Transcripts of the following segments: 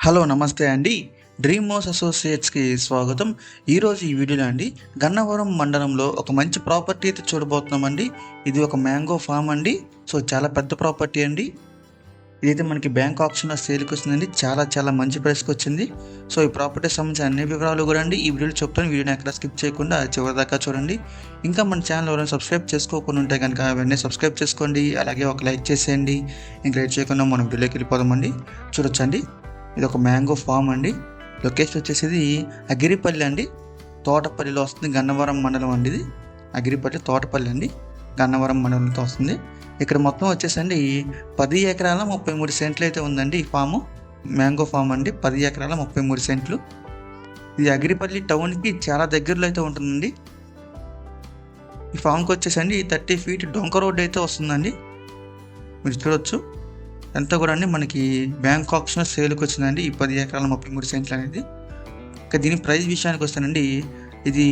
Hello నమస్తే అండి. Dream house అసోసియేట్స్‌కి స్వాగతం. ఈరోజు ఈ వీడియోలో అండి గన్నవరం మండలంలో ఒక మంచి ప్రాపర్టీ అయితే చూడబోతున్నామండి. ఇది ఒక మ్యాంగో ఫామ్ అండి. సో, చాలా పెద్ద ప్రాపర్టీ అండి. ఇదైతే మనకి బ్యాంక్ ఆప్షన్‌లో సేల్‌కి వస్తుందండి. చాలా మంచి ప్రైస్‌కి వచ్చింది. సో, ఈ ప్రాపర్టీకి సంబంధించిన అన్ని వివరాలు కూడా అండి ఈ వీడియోలో చెప్తాను. వీడియోని ఎక్కడ స్కిప్ చేయకుండా చివరి దాకా చూడండి. ఇంకా మన ఛానల్ ఎవరైనా సబ్స్క్రైబ్ చేసుకోకుండా ఉంటే కనుక వెంటనే సబ్స్క్రైబ్ చేసుకోండి. అలాగే ఒక లైక్ చేసేయండి. ఇంక లేట్ చేయకుండా మనం వీడియోలోకి వెళ్ళిపోదామండి. చూడొచ్చండి. ఇది ఒక మ్యాంగో ఫామ్ అండి. లొకేషన్ వచ్చేసి అగిరిపల్లి అండి. తోటపల్లిలో వస్తుంది. గన్నవరం మండలం అండి ఇది. అగిరిపల్లి తోటపల్లి అండి. గన్నవరం మండలంతో వస్తుంది. ఇక్కడ మొత్తం వచ్చేసండి 10 ఎకరాల 33 సెంట్లు అయితే ఉందండి ఈ ఫాము. మ్యాంగో ఫామ్ అండి. 10 ఎకరాల 33 సెంట్లు. ఇది అగిరిపల్లి టౌన్కి చాలా దగ్గరలో అయితే ఉంటుందండి. ఈ ఫామ్కి వచ్చేసండి 30 ఫీట్ డొంక రోడ్ అయితే వస్తుందండి. మీరు చూడొచ్చు. అంతా కూడా అండి మనకి బ్యాంక్ ఆప్షన్ సేల్కి వచ్చిందండి ఈ 10 ఎకరాల 33 సెంట్లు అనేది. ఇక దీని ప్రైస్ విషయానికి వస్తానండి, ఇది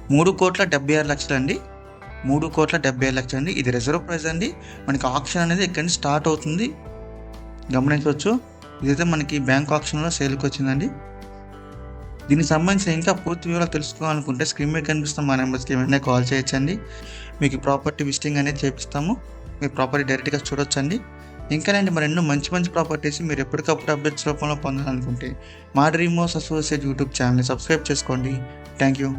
3,76,00,000 అండి. 3,76,00,000 అండి. ఇది రిజర్వ్ ప్రైస్ అండి. మనకి ఆప్షన్ అనేది ఇక్కడ నుంచి స్టార్ట్ అవుతుంది, గమనించవచ్చు. ఇదైతే మనకి బ్యాంక్ ఆప్షన్లో సేల్కి వచ్చిందండి. దీనికి సంబంధించిన ఇంకా పూర్తి వివరాలు తెలుసుకోవాలనుకుంటే స్క్రీన్ మీద కనిపిస్తున్న మా నెంబర్స్కి వెంటనే కాల్ చేయొచ్చండి. మీకు ప్రాపర్టీ విజిటింగ్ అనేది చేపిస్తాము. మీ ప్రాపర్టీ డైరెక్ట్గా చూడొచ్చండి. ఇంకానండి మరెన్నో మంచి ప్రాపర్టీస్ మీరు ఎప్పటికప్పుడు అప్డేట్స్ రూపంలో పొందాలనుకుంటే మా డ్రీమ్ హౌస్ అసోసియేట్ యూట్యూబ్ ఛానల్ని సబ్స్క్రైబ్ చేసుకోండి. Thank you.